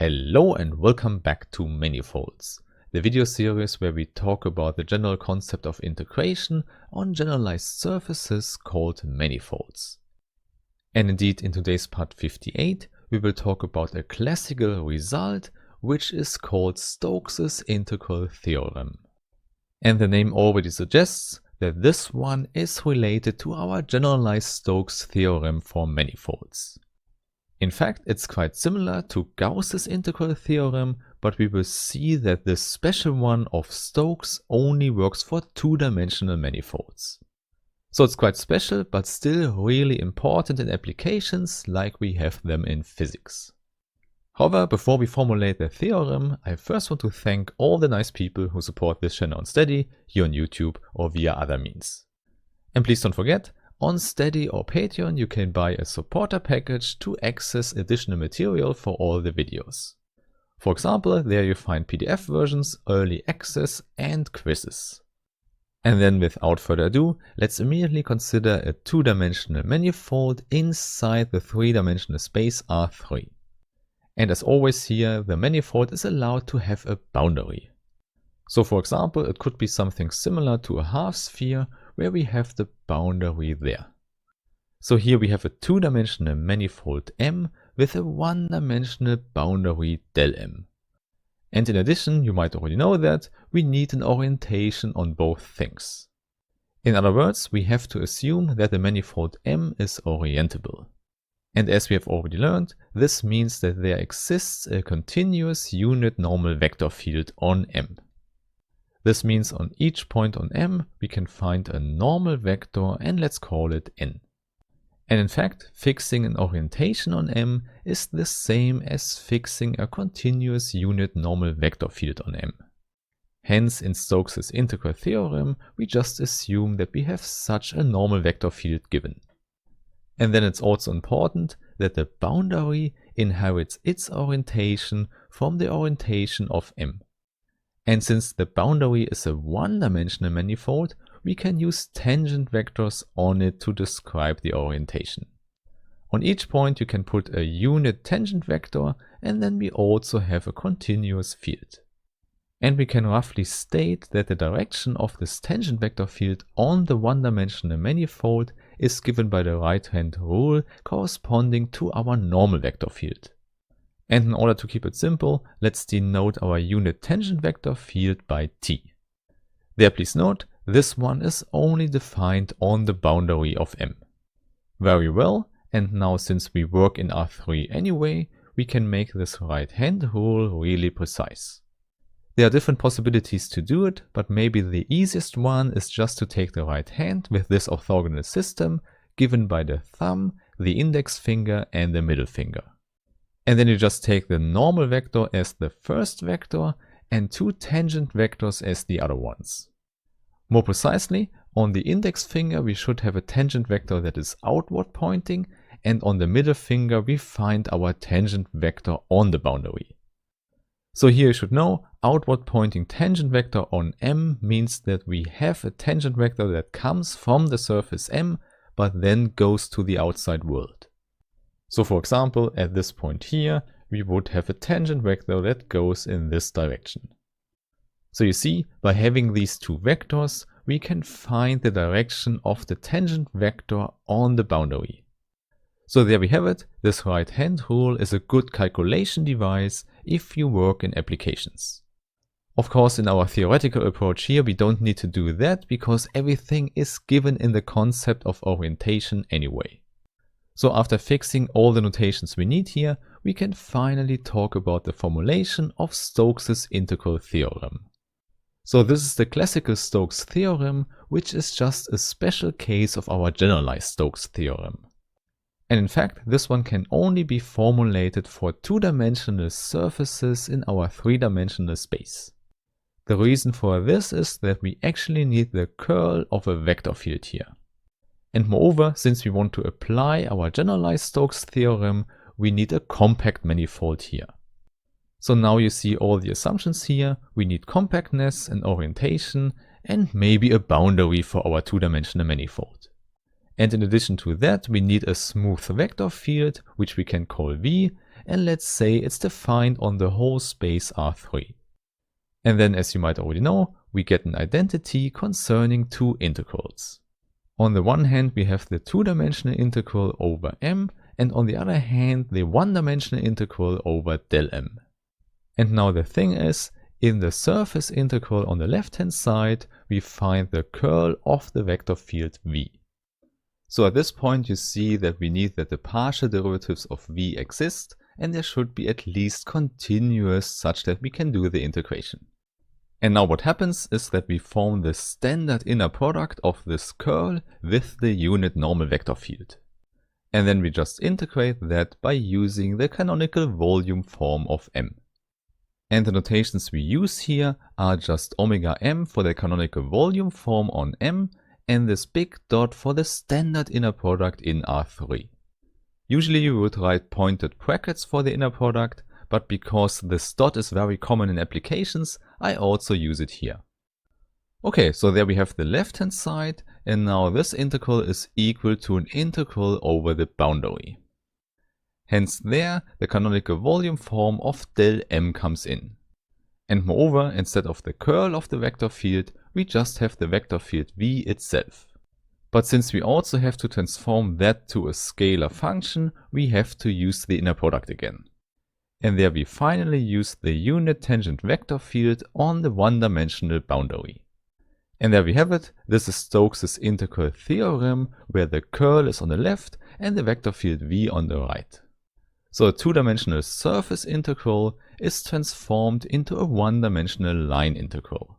Hello and welcome back to Manifolds, the video series where we talk about the general concept of integration on generalized surfaces called manifolds. And indeed, in today's part 58, we will talk about a classical result which is called Stokes' integral theorem. And the name already suggests that this one is related to our generalized Stokes theorem for manifolds. In fact, it's quite similar to Gauss's integral theorem, but we will see that this special one of Stokes only works for two-dimensional manifolds. So it's quite special, but still really important in applications like we have them in physics. However, before we formulate the theorem, I first want to thank all the nice people who support this channel on Steady, here on YouTube or via other means. And please don't forget, on Steady or Patreon you can buy a supporter package to access additional material for all the videos. For example, there you find PDF versions, early access and quizzes. And then without further ado, let's immediately consider a two-dimensional manifold inside the three-dimensional space R3. And as always here, the manifold is allowed to have a boundary. So for example, it could be something similar to a half sphere where we have the boundary there. So here we have a two-dimensional manifold M with a one-dimensional boundary del M. And in addition, you might already know that we need an orientation on both things. In other words, we have to assume that the manifold M is orientable. And as we have already learned, this means that there exists a continuous unit normal vector field on M. This means on each point on M we can find a normal vector and let's call it n. And in fact, fixing an orientation on M is the same as fixing a continuous unit normal vector field on M. Hence, in Stokes' integral theorem, we just assume that we have such a normal vector field given. And then it's also important that the boundary inherits its orientation from the orientation of M. And since the boundary is a one-dimensional manifold, we can use tangent vectors on it to describe the orientation. On each point you can put a unit tangent vector and then we also have a continuous field. And we can roughly state that the direction of this tangent vector field on the one-dimensional manifold is given by the right-hand rule corresponding to our normal vector field. And in order to keep it simple, let's denote our unit tangent vector field by t. There, please note, this one is only defined on the boundary of M. Very well, and now since we work in R3 anyway, we can make this right-hand rule really precise. There are different possibilities to do it, but maybe the easiest one is just to take the right hand with this orthogonal system given by the thumb, the index finger and the middle finger. And then you just take the normal vector as the first vector and two tangent vectors as the other ones. More precisely, on the index finger we should have a tangent vector that is outward pointing, and on the middle finger we find our tangent vector on the boundary. So here you should know, outward pointing tangent vector on M means that we have a tangent vector that comes from the surface M but then goes to the outside world. So for example, at this point here, we would have a tangent vector that goes in this direction. So you see, by having these two vectors, we can find the direction of the tangent vector on the boundary. So there we have it, this right-hand rule is a good calculation device if you work in applications. Of course, in our theoretical approach here, we don't need to do that because everything is given in the concept of orientation anyway. So after fixing all the notations we need here, we can finally talk about the formulation of Stokes' integral theorem. So this is the classical Stokes theorem, which is just a special case of our generalized Stokes theorem. And in fact, this one can only be formulated for two-dimensional surfaces in our three-dimensional space. The reason for this is that we actually need the curl of a vector field here. And moreover, since we want to apply our generalized Stokes theorem, we need a compact manifold here. So now you see all the assumptions here. We need compactness and orientation and maybe a boundary for our two-dimensional manifold. And in addition to that, we need a smooth vector field, which we can call V, and let's say it's defined on the whole space R3. And then, as you might already know, we get an identity concerning two integrals. On the one hand, we have the two-dimensional integral over M, and on the other hand, the one-dimensional integral over del M. And now the thing is, in the surface integral on the left-hand side, we find the curl of the vector field V. So at this point you see that we need that the partial derivatives of V exist, and there should be at least continuous such that we can do the integration. And now what happens is that we form the standard inner product of this curl with the unit normal vector field. And then we just integrate that by using the canonical volume form of M. And the notations we use here are just omega M for the canonical volume form on M, and this big dot for the standard inner product in R3. Usually you would write pointed brackets for the inner product, but because this dot is very common in applications, I also use it here. Okay, so there we have the left hand side, and now this integral is equal to an integral over the boundary. Hence there, the canonical volume form of del M comes in. And moreover, instead of the curl of the vector field, we just have the vector field V itself. But since we also have to transform that to a scalar function, we have to use the inner product again. And there we finally use the unit tangent vector field on the one-dimensional boundary. And there we have it. This is Stokes' integral theorem, where the curl is on the left and the vector field V on the right. So a two-dimensional surface integral is transformed into a one-dimensional line integral.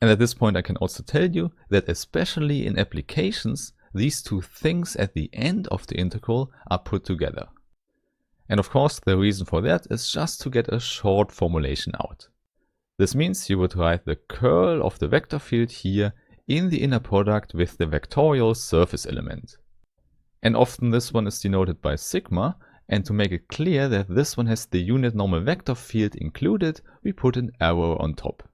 And at this point I can also tell you that especially in applications, these two things at the end of the integral are put together. And of course the reason for that is just to get a short formulation out. This means you would write the curl of the vector field here in the inner product with the vectorial surface element. And often this one is denoted by sigma, and to make it clear that this one has the unit normal vector field included, we put an arrow on top.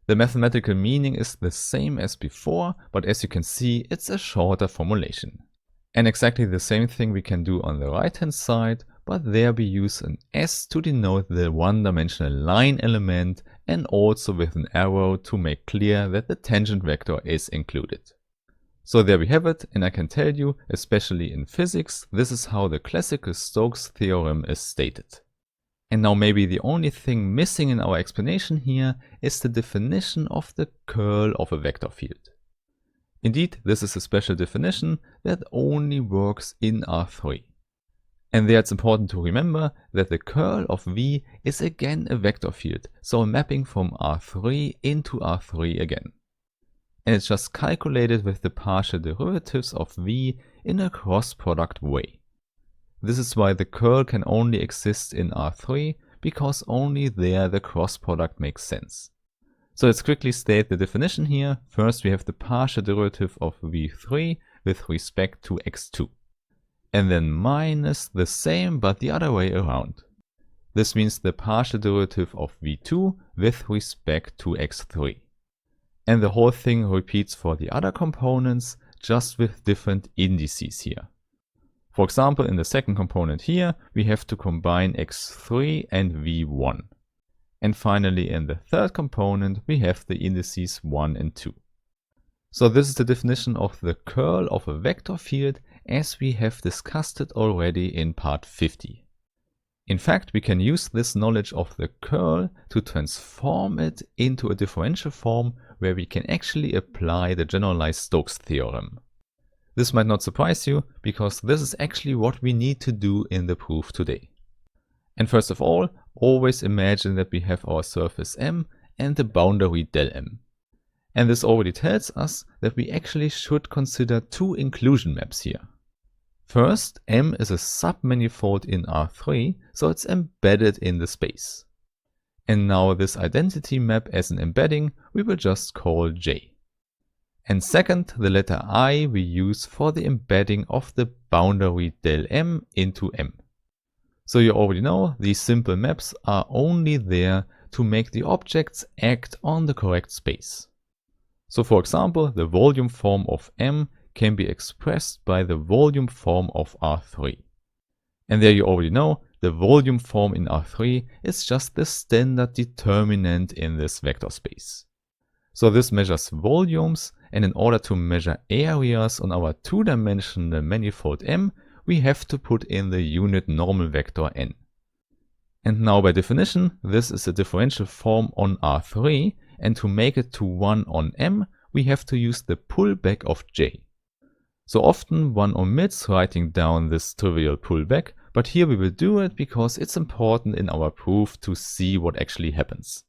The mathematical meaning is the same as before, but as you can see, it's a shorter formulation. And exactly the same thing we can do on the right hand side, but there we use an S to denote the one-dimensional line element, and also with an arrow to make clear that the tangent vector is included. So there we have it, and I can tell you, especially in physics, this is how the classical Stokes theorem is stated. And now maybe the only thing missing in our explanation here is the definition of the curl of a vector field. Indeed, this is a special definition that only works in R3. And there it's important to remember that the curl of V is again a vector field, so a mapping from R3 into R3 again. And it's just calculated with the partial derivatives of V in a cross-product way. This is why the curl can only exist in R3, because only there the cross-product makes sense. So let's quickly state the definition here. First we have the partial derivative of V3 with respect to x2. And then minus the same but the other way around. This means the partial derivative of V2 with respect to x3. And the whole thing repeats for the other components, just with different indices here. For example, in the second component here, we have to combine x3 and v1. And finally, in the third component, we have the indices 1 and 2. So this is the definition of the curl of a vector field as we have discussed it already in part 50. In fact, we can use this knowledge of the curl to transform it into a differential form where we can actually apply the generalized Stokes theorem. This might not surprise you, because this is actually what we need to do in the proof today. And first of all, always imagine that we have our surface M and the boundary del M. And this already tells us that we actually should consider two inclusion maps here. First, M is a submanifold in R3, so it's embedded in the space. And now this identity map as an embedding we will just call J. And second, the letter I we use for the embedding of the boundary del M into M. So you already know these simple maps are only there to make the objects act on the correct space. So for example, the volume form of M can be expressed by the volume form of R3. And there you already know the volume form in R3 is just the standard determinant in this vector space. So this measures volumes, and in order to measure areas on our two-dimensional manifold M, we have to put in the unit normal vector n. And now by definition, this is a differential form on R3, and to make it to 1 on M, we have to use the pullback of J. So often one omits writing down this trivial pullback, but here we will do it because it's important in our proof to see what actually happens.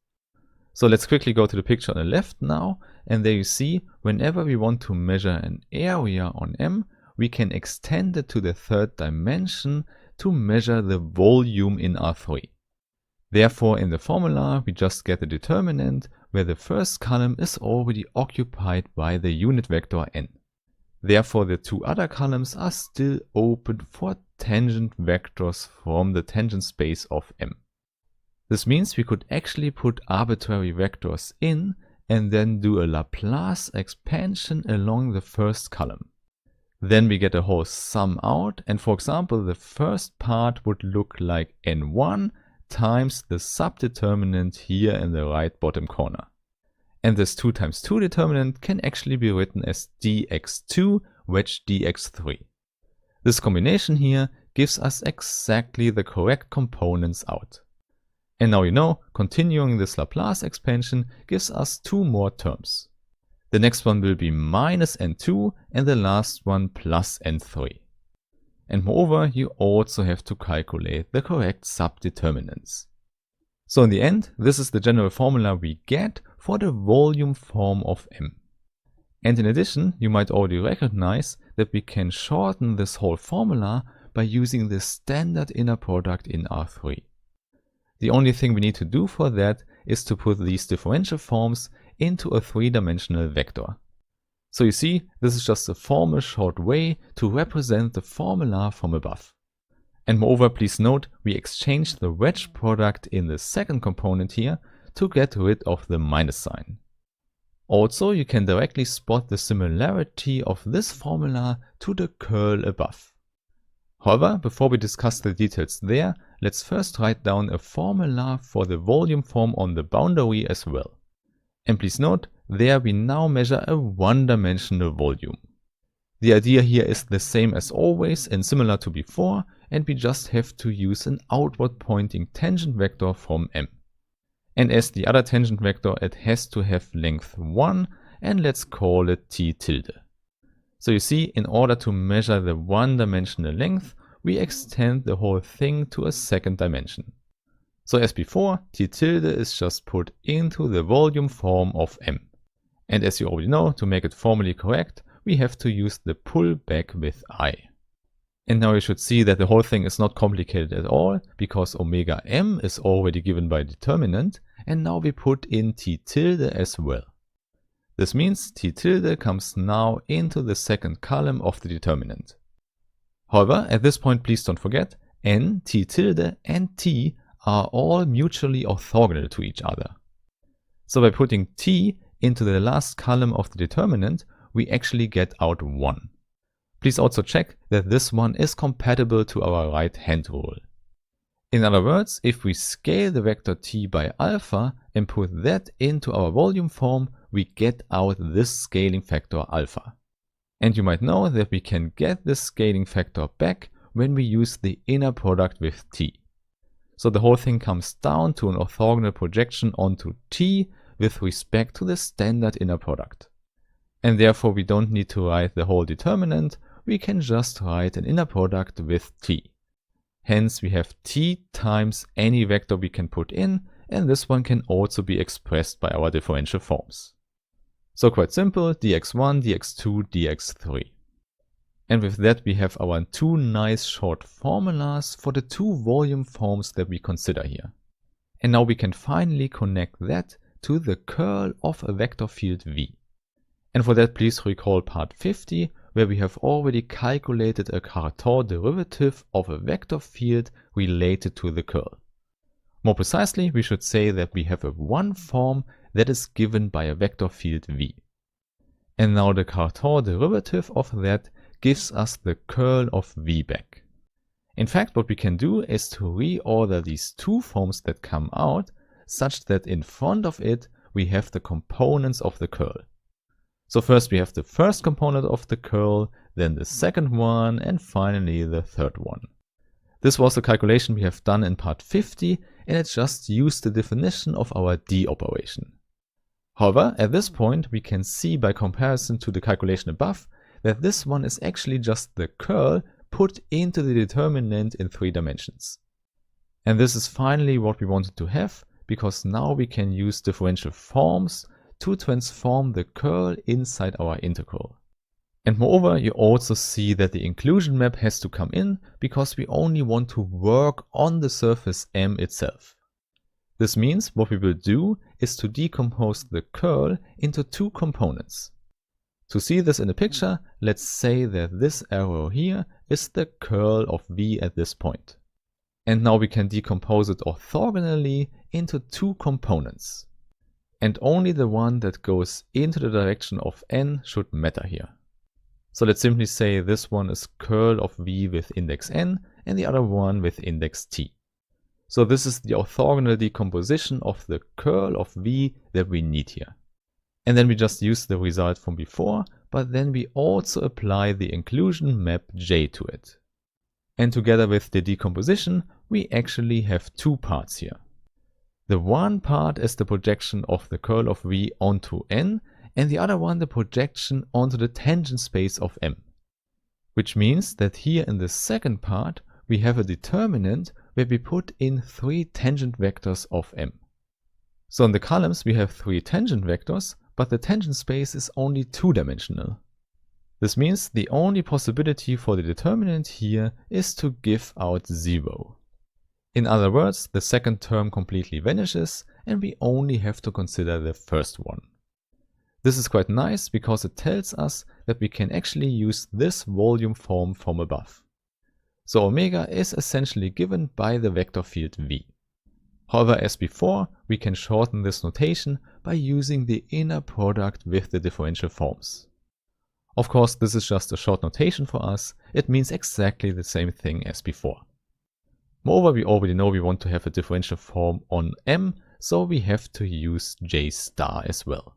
So let's quickly go to the picture on the left now, and there you see whenever we want to measure an area on M, we can extend it to the third dimension to measure the volume in R3. Therefore in the formula we just get a determinant where the first column is already occupied by the unit vector n. Therefore the two other columns are still open for tangent vectors from the tangent space of M. This means we could actually put arbitrary vectors in and then do a Laplace expansion along the first column. Then we get a whole sum out, and for example the first part would look like n1 times the subdeterminant here in the right bottom corner. And this 2 times 2 determinant can actually be written as dx2 wedge dx3. This combination here gives us exactly the correct components out. And now you know, continuing this Laplace expansion gives us 2 more terms. The next one will be minus n2 and the last one plus n3. And moreover, you also have to calculate the correct subdeterminants. So in the end, this is the general formula we get for the volume form of M. And in addition, you might already recognize that we can shorten this whole formula by using the standard inner product in R3. The only thing we need to do for that is to put these differential forms into a 3-dimensional vector. So you see, this is just a formal short way to represent the formula from above. And moreover, please note, we exchange the wedge product in the second component here to get rid of the minus sign. Also, you can directly spot the similarity of this formula to the curl above. However, before we discuss the details there, let's first write down a formula for the volume form on the boundary as well. And please note, there we now measure a 1-dimensional volume. The idea here is the same as always and similar to before, and we just have to use an outward pointing tangent vector from M. And as the other tangent vector, it has to have length 1, and let's call it t tilde. So you see, in order to measure the 1-dimensional length, we extend the whole thing to a second dimension. So as before, t tilde is just put into the volume form of M. And as you already know, to make it formally correct, we have to use the pullback with I. And now you should see that the whole thing is not complicated at all, because omega m is already given by determinant, and now we put in t tilde as well. This means t tilde comes now into the second column of the determinant. However, at this point please don't forget, n, t tilde and t are all mutually orthogonal to each other. So by putting t into the last column of the determinant, we actually get out 1. Please also check that this one is compatible to our right hand rule. In other words, if we scale the vector t by alpha and put that into our volume form, we get out this scaling factor alpha. And you might know that we can get this scaling factor back when we use the inner product with t. So the whole thing comes down to an orthogonal projection onto t with respect to the standard inner product. And therefore we don't need to write the whole determinant, we can just write an inner product with t. Hence we have t times any vector we can put in, and this one can also be expressed by our differential forms. So quite simple, dx1, dx2, dx3. And with that we have our 2 nice short formulas for the 2 volume forms that we consider here. And now we can finally connect that to the curl of a vector field V. And for that please recall part 50, where we have already calculated a Cartan derivative of a vector field related to the curl. More precisely, we should say that we have a 1 form that is given by a vector field V. And now the Cartan derivative of that gives us the curl of V back. In fact, what we can do is to reorder these two forms that come out such that in front of it we have the components of the curl. So first we have the first component of the curl, then the second one, and finally the third one. This was the calculation we have done in part 50, and it just used the definition of our D operation. However, at this point we can see by comparison to the calculation above that this one is actually just the curl put into the determinant in 3 dimensions. And this is finally what we wanted to have, because now we can use differential forms to transform the curl inside our integral. And moreover, you also see that the inclusion map has to come in because we only want to work on the surface M itself. This means what we will do is to decompose the curl into 2 components. To see this in a picture, let's say that this arrow here is the curl of V at this point. And now we can decompose it orthogonally into 2 components. And only the one that goes into the direction of n should matter here. So let's simply say this one is curl of V with index n and the other one with index t. So this is the orthogonal decomposition of the curl of V that we need here. And then we just use the result from before, but then we also apply the inclusion map J to it. And together with the decomposition, we actually have 2 parts here. The one part is the projection of the curl of V onto n, and the other one the projection onto the tangent space of M. Which means that here in the second part we have a determinant where we put in 3 tangent vectors of M. So in the columns we have 3 tangent vectors, but the tangent space is only 2-dimensional. This means the only possibility for the determinant here is to give out 0. In other words, the second term completely vanishes and we only have to consider the first one. This is quite nice because it tells us that we can actually use this volume form from above. So omega is essentially given by the vector field V. However, as before, we can shorten this notation by using the inner product with the differential forms. Of course, this is just a short notation for us. It means exactly the same thing as before. Moreover, we already know we want to have a differential form on M, so we have to use J star as well.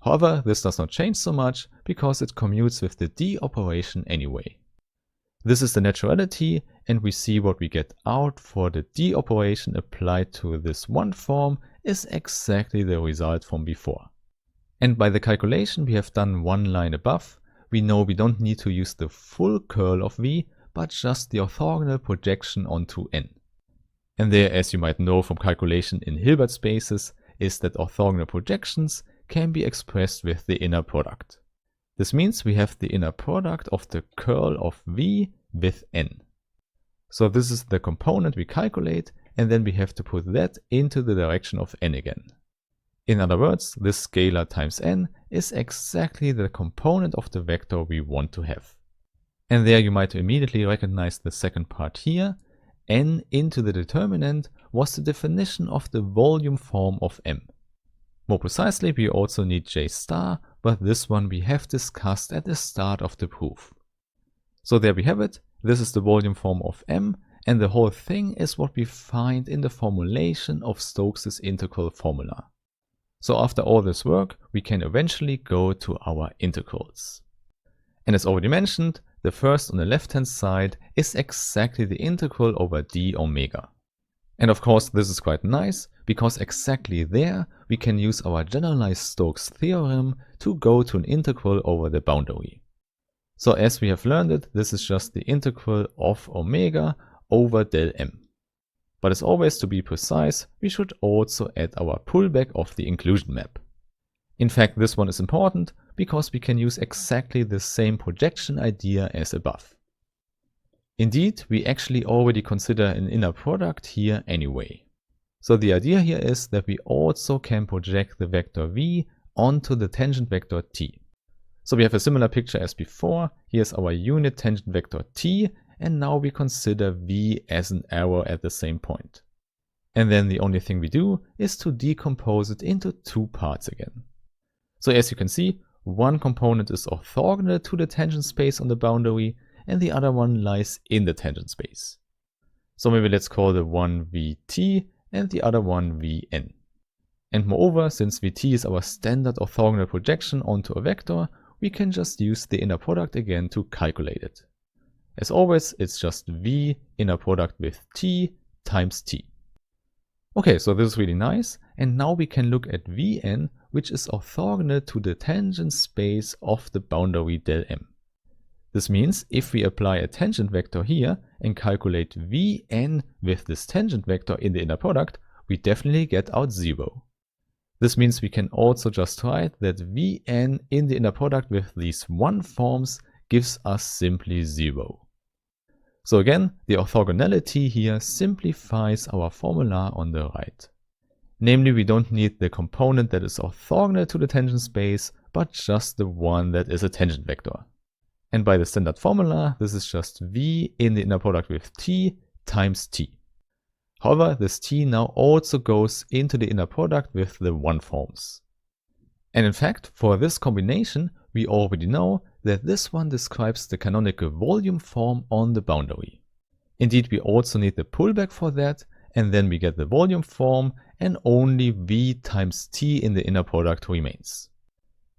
However, this does not change so much because it commutes with the D operation anyway. This is the naturality, and we see what we get out for the D operation applied to this one form is exactly the result from before. And by the calculation we have done one line above, we know we don't need to use the full curl of V, but just the orthogonal projection onto n. And there, as you might know from calculation in Hilbert spaces, is that orthogonal projections can be expressed with the inner product. This means we have the inner product of the curl of V with n. So this is the component we calculate, and then we have to put that into the direction of n again. In other words, this scalar times n is exactly the component of the vector we want to have. And there you might immediately recognize the second part here. N into the determinant was the definition of the volume form of M. More precisely, we also need J star, but this one we have discussed at the start of the proof. So there we have it. This is the volume form of M, and the whole thing is what we find in the formulation of Stokes' integral formula. So after all this work, we can eventually go to our integrals. And as already mentioned, the first on the left hand side is exactly the integral over d omega. And of course this is quite nice, because exactly there we can use our generalized Stokes theorem to go to an integral over the boundary. So as we have learned it, this is just the integral of omega over del m. But as always, to be precise, we should also add our pullback of the inclusion map. In fact, this one is important because we can use exactly the same projection idea as above. Indeed, we actually already consider an inner product here anyway. So the idea here is that we also can project the vector v onto the tangent vector t. So we have a similar picture as before. Here's our unit tangent vector t, and now we consider v as an arrow at the same point. And then the only thing we do is to decompose it into two parts again. So as you can see, one component is orthogonal to the tangent space on the boundary, and the other one lies in the tangent space. So maybe let's call the one Vt and the other one Vn. And moreover, since Vt is our standard orthogonal projection onto a vector, we can just use the inner product again to calculate it. As always, it's just V inner product with t times t. Okay, so this is really nice, and now we can look at Vn, which is orthogonal to the tangent space of the boundary del M. This means if we apply a tangent vector here and calculate Vn with this tangent vector in the inner product, we definitely get out 0. This means we can also just write that Vn in the inner product with these 1 forms gives us simply 0. So again, the orthogonality here simplifies our formula on the right. Namely, we don't need the component that is orthogonal to the tangent space, but just the one that is a tangent vector. And by the standard formula, this is just V in the inner product with t times t. However, this t now also goes into the inner product with the 1 forms. And in fact, for this combination, we already know that this one describes the canonical volume form on the boundary. Indeed, we also need the pullback for that, and then we get the volume form, and only V times t in the inner product remains.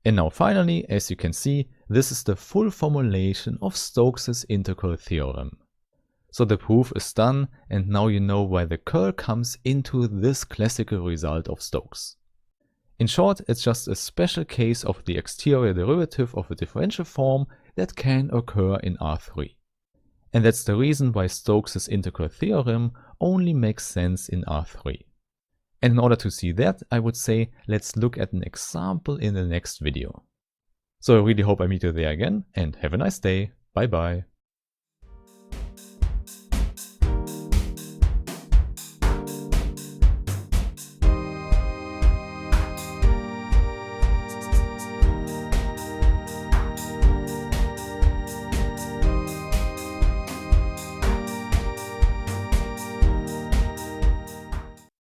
And now finally, as you can see, this is the full formulation of Stokes' integral theorem. So the proof is done, and now you know why the curl comes into this classical result of Stokes. In short, it's just a special case of the exterior derivative of a differential form that can occur in R3. And that's the reason why Stokes' integral theorem only makes sense in R3. And in order to see that, I would say let's look at an example in the next video. So I really hope I meet you there again, and have a nice day. Bye bye.